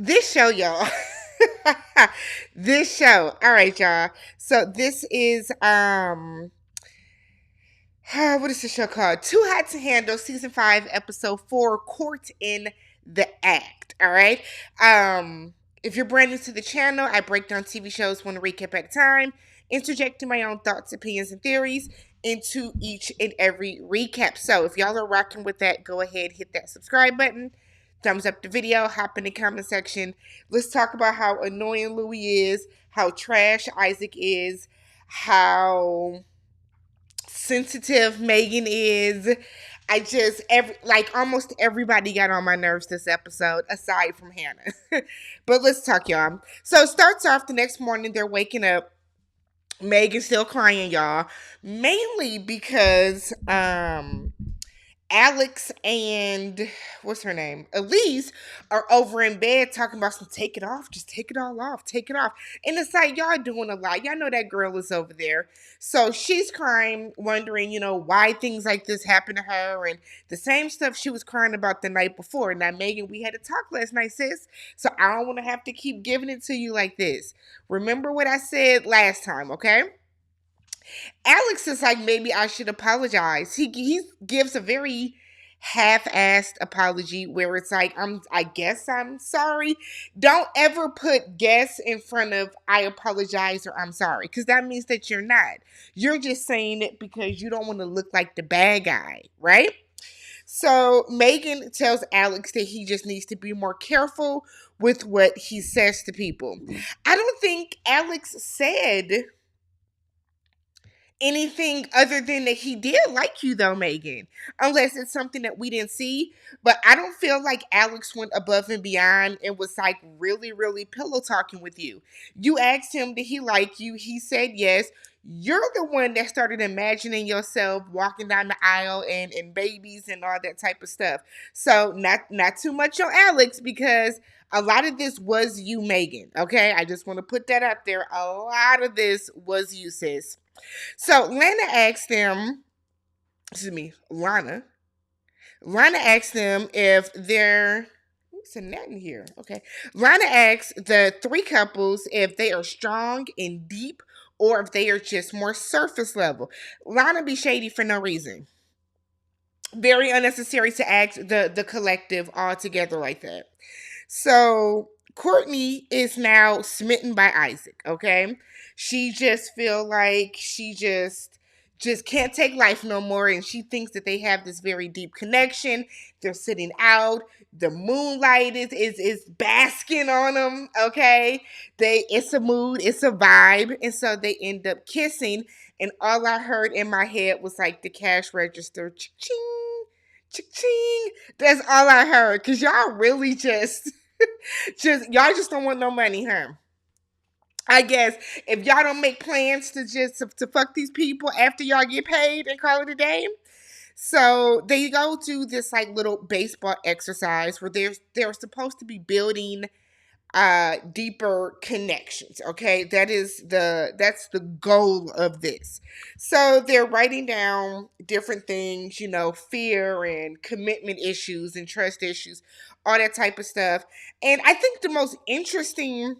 This show, y'all. This show. All right, y'all. So this is what is the show called? Too Hot to Handle, season 5, episode 4, Court in the Act. All right. If you're brand new to the channel, I break down TV shows one recap at a time, interjecting my own thoughts, opinions, and theories into each and every recap. So if y'all are rocking with that, go ahead, hit that subscribe button, thumbs up the video, hop in the comment section. Let's talk about how annoying Louis is, how trash Isaac is, how sensitive Megan is. I just almost everybody got on my nerves this episode, aside from Hannah. But let's talk, y'all. So it starts off the next morning. They're waking up. Megan's still crying, y'all, mainly because Alex and what's her name? Elise are over in bed talking about some take it off, just take it all off, take it off. And it's like, y'all doing a lot. Y'all know that girl is over there. So she's crying, wondering, why things like this happen to her and the same stuff she was crying about the night before. Now, Megan, we had a talk last night, sis. So I don't want to have to keep giving it to you like this. Remember what I said last time, okay? Alex is like, maybe I should apologize. He gives a very half-assed apology where it's like, I guess I'm sorry. Don't ever put guess in front of I apologize or I'm sorry, because that means that you're not. You're just saying it because you don't want to look like the bad guy, right? So Megan tells Alex that he just needs to be more careful with what he says to people. I don't think Alex said anything other than that he did like you though, Megan. Unless it's something that we didn't see. But I don't feel like Alex went above and beyond and was like really, really pillow talking with you. You asked him, did he like you? He said yes. You're the one that started imagining yourself walking down the aisle and babies and all that type of stuff. So not too much on Alex, because a lot of this was you, Megan. Okay, I just want to put that out there. A lot of this was you, sis. So Lana asked them, excuse me, Lana. Lana asked them if they're, what's a net in here? Okay. Lana asked the three couples if they are strong and deep or if they are just more surface level. Lana be shady for no reason. Very unnecessary to ask the collective all together like that. So Courtney is now smitten by Isaac, okay? She just feel like she just can't take life no more, and she thinks that they have this very deep connection. They're sitting out, the moonlight is basking on them, okay? It's a mood, it's a vibe, and so they end up kissing, and all I heard in my head was like the cash register, ching, ching. That's all I heard, cause y'all really just y'all just don't want no money, huh? I guess if y'all don't make plans to fuck these people after y'all get paid and call it a day. So they go to this like little baseball exercise where they're supposed to be building deeper connections. Okay, that's the goal of this. So they're writing down different things, fear and commitment issues and trust issues, all that type of stuff. And I think the most interesting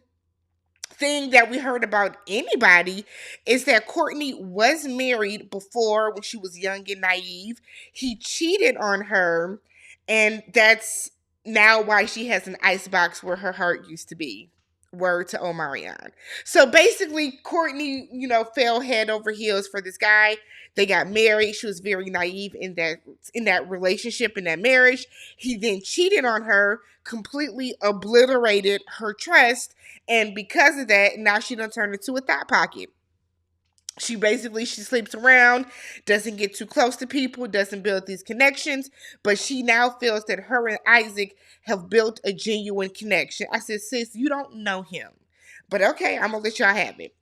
thing that we heard about anybody is that Courtney was married before when she was young and naive. He cheated on her, and that's now why she has an icebox where her heart used to be. Word to Omarion. So basically, Courtney, fell head over heels for this guy. They got married. She was very naive in that relationship, in that marriage. He then cheated on her, completely obliterated her trust, and because of that, now she done turned into a thought pocket. She sleeps around, doesn't get too close to people, doesn't build these connections, but she now feels that her and Isaac have built a genuine connection. I said, sis, you don't know him. But okay, I'm gonna let y'all have it.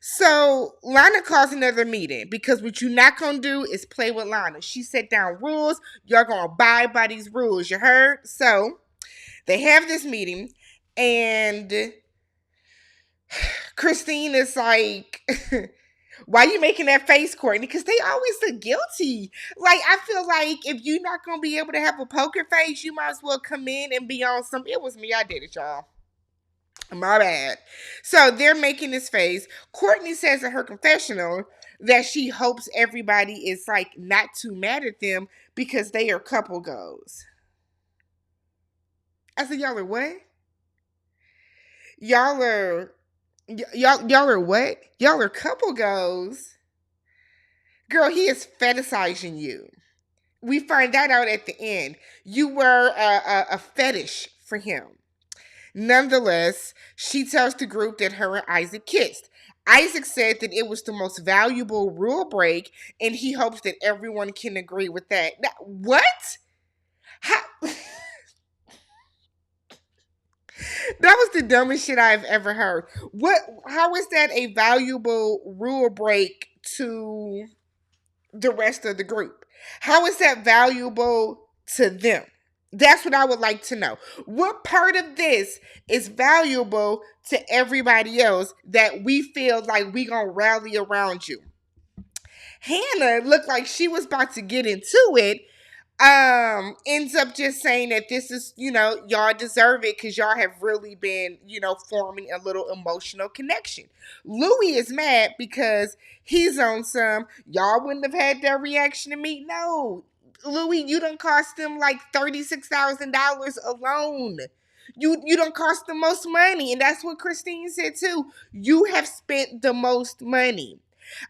So Lana calls another meeting because what you're not gonna do is play with Lana. She set down rules. Y'all gonna abide by these rules, you heard? So they have this meeting, and Christine is like, why you making that face, Courtney? Because they always look guilty. Like, I feel like if you're not going to be able to have a poker face, you might as well come in and be on some, it was me, I did it, y'all. My bad. So they're making this face. Courtney says in her confessional that she hopes everybody is like not too mad at them because they are couple goals. I said, y'all are what? Y'all are y'all are what? Y'all are couple goals. Girl, he is fetishizing you. We find that out at the end. You were a fetish for him. Nonetheless, she tells the group that her and Isaac kissed. Isaac said that it was the most valuable rule break, and he hopes that everyone can agree with that. Now, what? How? That was the dumbest shit I've ever heard. What? How is that a valuable rule break to the rest of the group? How is that valuable to them? That's what I would like to know. What part of this is valuable to everybody else that we feel like we gonna rally around you? Hannah looked like she was about to get into it, ends up just saying that this is, y'all deserve it because y'all have really been, forming a little emotional connection. Louis is mad because he's on some, y'all wouldn't have had that reaction to me. No, Louis, you done cost them like $36,000 alone. You don't cost the most money, and that's what Christine said too. You have spent the most money.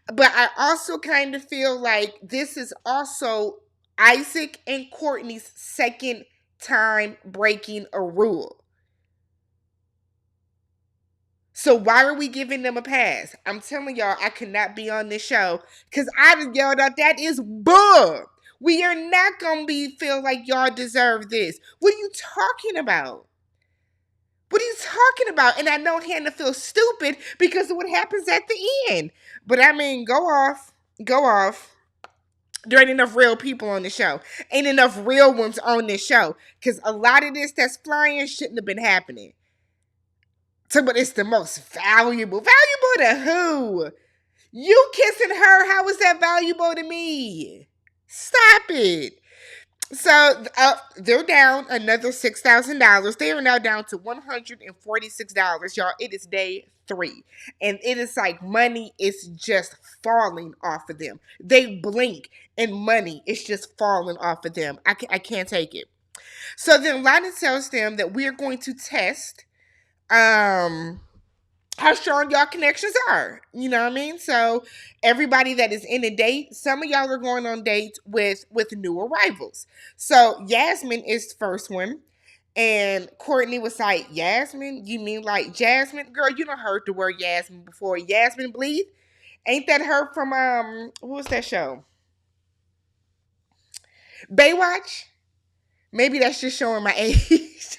But I also kind of feel like this is also Isaac and Courtney's second time breaking a rule. So why are we giving them a pass? I'm telling y'all, I could not be on this show because I just yelled out, that is bull. We are not going to feel like y'all deserve this. What are you talking about? What are you talking about? And I know Hannah feels stupid because of what happens at the end. But I mean, go off. Go off. There ain't enough real people on the show. Ain't enough real ones on this show. Because a lot of this that's flying shouldn't have been happening. So, but it's the most valuable. Valuable to who? You kissing her, how is that valuable to me? Stop it. So they're down another $6,000. They are now down to $146, y'all. It is day 3, and it is like money is just falling off of them. They blink, and money is just falling off of them. I can't take it. So then Lana tells them that we are going to test how strong y'all connections are. You know what I mean? So everybody that is in a date, some of y'all are going on dates with new arrivals. So Yasmin is the first one. And Courtney was like, Yasmin? You mean like Jasmine? Girl, you done heard the word Yasmin before. Yasmin Bleed? Ain't that her from what was that show? Baywatch? Maybe that's just showing my age.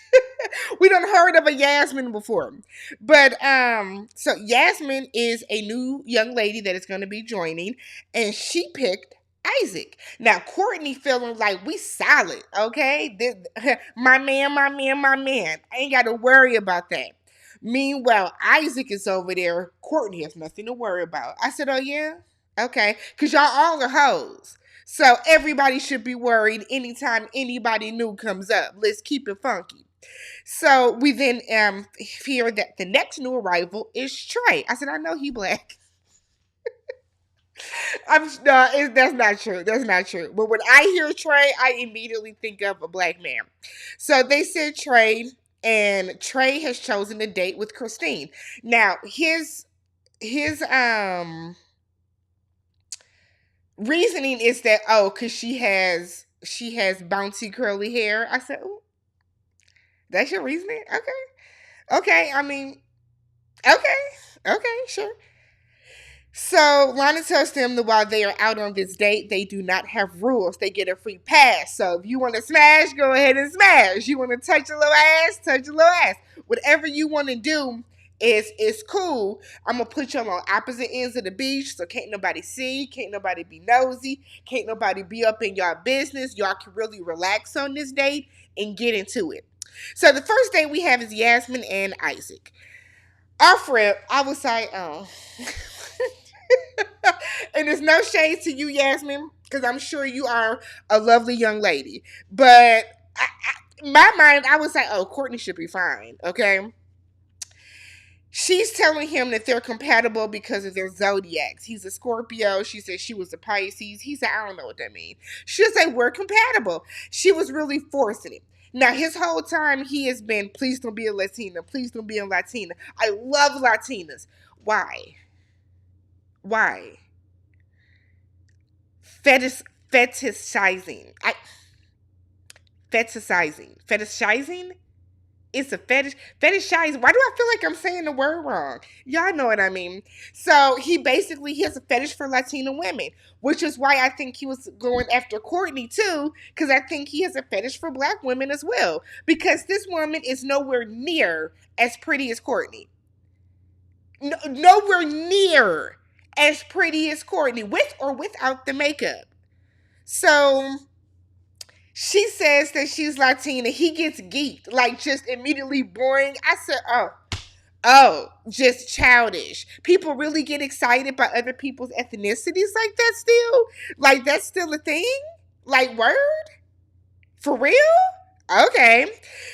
We done heard of a Yasmin before. But so Yasmin is a new young lady that is gonna be joining, and she picked Isaac. Now Courtney feeling like we solid, okay? My man, my man, my man. I ain't gotta worry about that. Meanwhile, Isaac is over there. Courtney has nothing to worry about. I said, oh yeah? Okay. Cause y'all all are hoes. So everybody should be worried anytime anybody new comes up. Let's keep it funky. So we then hear that the next new arrival is Trey. I said, I know he black. That's not true. That's not true. But when I hear Trey, I immediately think of a black man. So they said Trey, and Trey has chosen a date with Christine. Now his reasoning is that, oh, because she has bouncy curly hair. I said, ooh, that's your reasoning? Okay. Okay. I mean, okay. Okay, sure. So Lana tells them that while they are out on this date, they do not have rules. They get a free pass. So if you want to smash, go ahead and smash. You want to touch a little ass, touch a little ass. Whatever you want to do is cool. I'm gonna put you on opposite ends of the beach, so can't nobody see, can't nobody be nosy, can't nobody be up in y'all business. Y'all can really relax on this date and get into it. So the first date we have is Yasmin and Isaac. Our friend, I would say, oh. And there's no shade to you, Yasmin, because I'm sure you are a lovely young lady. But in my mind, I would say, oh, Courtney should be fine, okay? She's telling him that they're compatible because of their zodiacs. He's a Scorpio. She said she was a Pisces. He said, I don't know what that means. She was like, we're compatible. She was really forcing it. Now, his whole time, he has been, please don't be a Latina. Please don't be a Latina. I love Latinas. Why? Why? Fetish, fetishizing. Fetishizing? It's a fetish. Fetishize. Why do I feel like I'm saying the word wrong? Y'all know what I mean. So he has a fetish for Latina women, which is why I think he was going after Courtney too, because I think he has a fetish for black women as well. Because this woman is nowhere near as pretty as Courtney. No, nowhere near as pretty as Courtney, with or without the makeup. So she says that she's Latina. He gets geeked, like just immediately boring. I said, oh, just childish. People really get excited by other people's ethnicities like that still? Like that's still a thing? Like word? For real? Okay.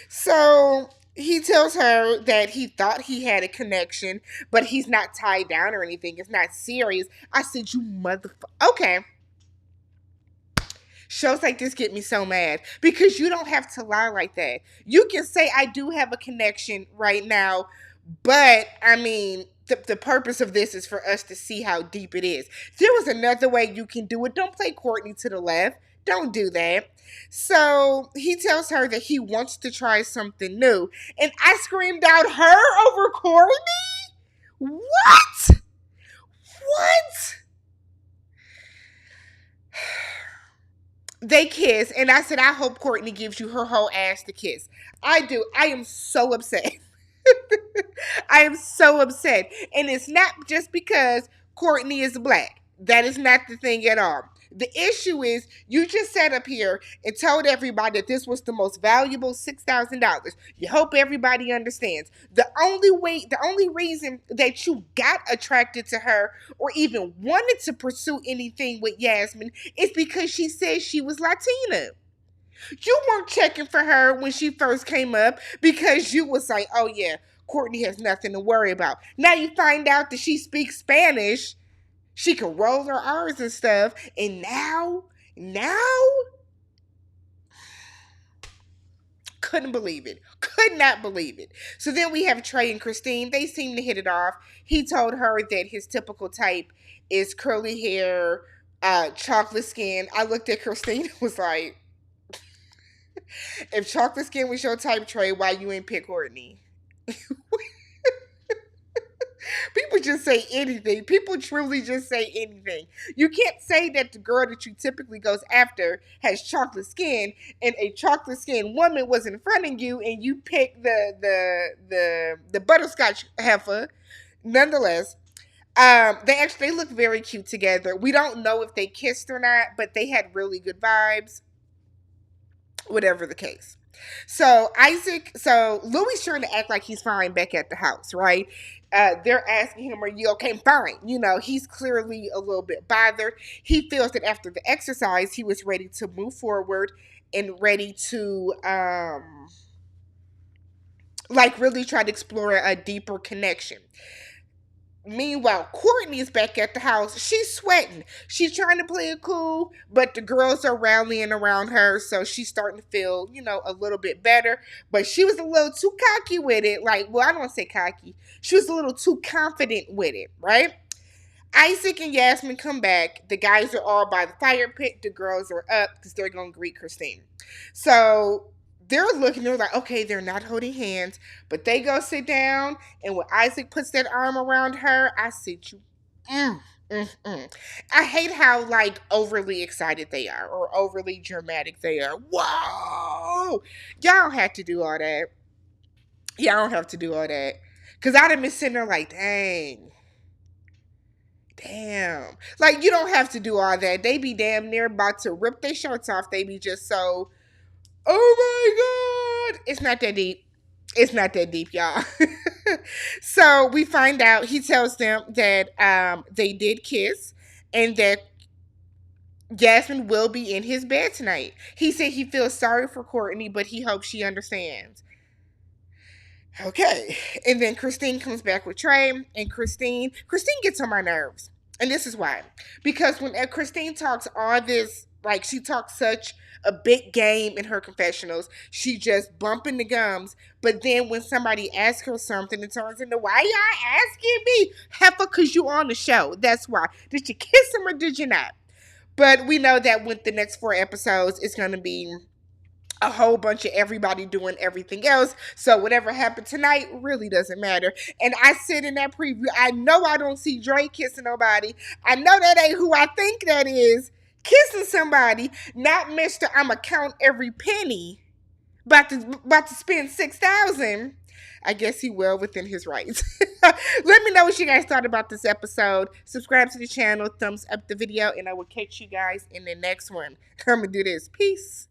So he tells her that he thought he had a connection, but he's not tied down or anything. It's not serious. I said, you motherfucker. Okay. Shows like this get me so mad because you don't have to lie like that. You can say, I do have a connection right now, but I mean, the purpose of this is for us to see how deep it is. There was another way you can do it. Don't play Courtney to the left. Don't do that. So he tells her that he wants to try something new. And I screamed out, her over Courtney? What? What? They kiss, and I said, I hope Courtney gives you her whole ass to kiss. I do. I am so upset. I am so upset. And it's not just because Courtney is black. That is not the thing at all. The issue is you just sat up here and told everybody that this was the most valuable $6,000. You hope everybody understands. The only reason that you got attracted to her or even wanted to pursue anything with Yasmin is because she said she was Latina. You weren't checking for her when she first came up because you was like, oh yeah, Courtney has nothing to worry about. Now you find out that she speaks Spanish. She can roll her R's and stuff. And now, couldn't believe it. Could not believe it. So then we have Trey and Christine. They seem to hit it off. He told her that his typical type is curly hair, chocolate skin. I looked at Christine and was like, if chocolate skin was your type, Trey, why you ain't pick Courtney? People just say anything. People truly just say anything. You can't say that the girl that you typically goes after has chocolate skin and a chocolate skin woman was in front of you and you pick the butterscotch heifer. Nonetheless, they look very cute together. We don't know if they kissed or not, but they had really good vibes. Whatever the case. So Louis trying to act like he's fine back at the house, right? They're asking him, are you okay? Fine. You know, he's clearly a little bit bothered. He feels that after the exercise, he was ready to move forward and ready to, like really try to explore a deeper connection. Meanwhile, Courtney is back at the house. She's sweating. She's trying to play it cool, but the girls are rallying around her, so she's starting to feel, a little bit better. But she was a little too cocky with it. Like, well, I don't want to say cocky. She was a little too confident with it, right? Isaac and Yasmin come back. The guys are all by the fire pit. The girls are up because they're going to greet Christine. So they're looking, they're like, okay, they're not holding hands, but they go sit down, and when Isaac puts that arm around her, I said, I hate how, like, overly excited they are, or overly dramatic they are. Whoa! Y'all don't have to do all that. Y'all don't have to do all that. Because I'd have been sitting there like, damn. Like, you don't have to do all that. They be damn near about to rip their shirts off. They be just so, oh my God. It's not that deep. It's not that deep, y'all. So we find out, he tells them that they did kiss and that Jasmine will be in his bed tonight. He said he feels sorry for Courtney, but he hopes she understands. Okay. And then Christine comes back with Trey, and Christine gets on my nerves. And this is why. Because when Christine talks all this, like she talks such a big game in her confessionals, she just bumping the gums. But then when somebody asks her something, it turns into, why y'all asking me? Heifer, because you on the show. That's why. Did you kiss him or did you not? But we know that with the next 4 episodes, it's going to be a whole bunch of everybody doing everything else. So whatever happened tonight really doesn't matter. And I said in that preview, I know I don't see Dre kissing nobody. I know that ain't who I think that is kissing somebody. Not Mr. I'ma count every penny. About to spend 6,000. I guess he well within his rights. Let me know what you guys thought about this episode. Subscribe to the channel, thumbs up the video, and I will catch you guys in the next one. Come and do this. Peace.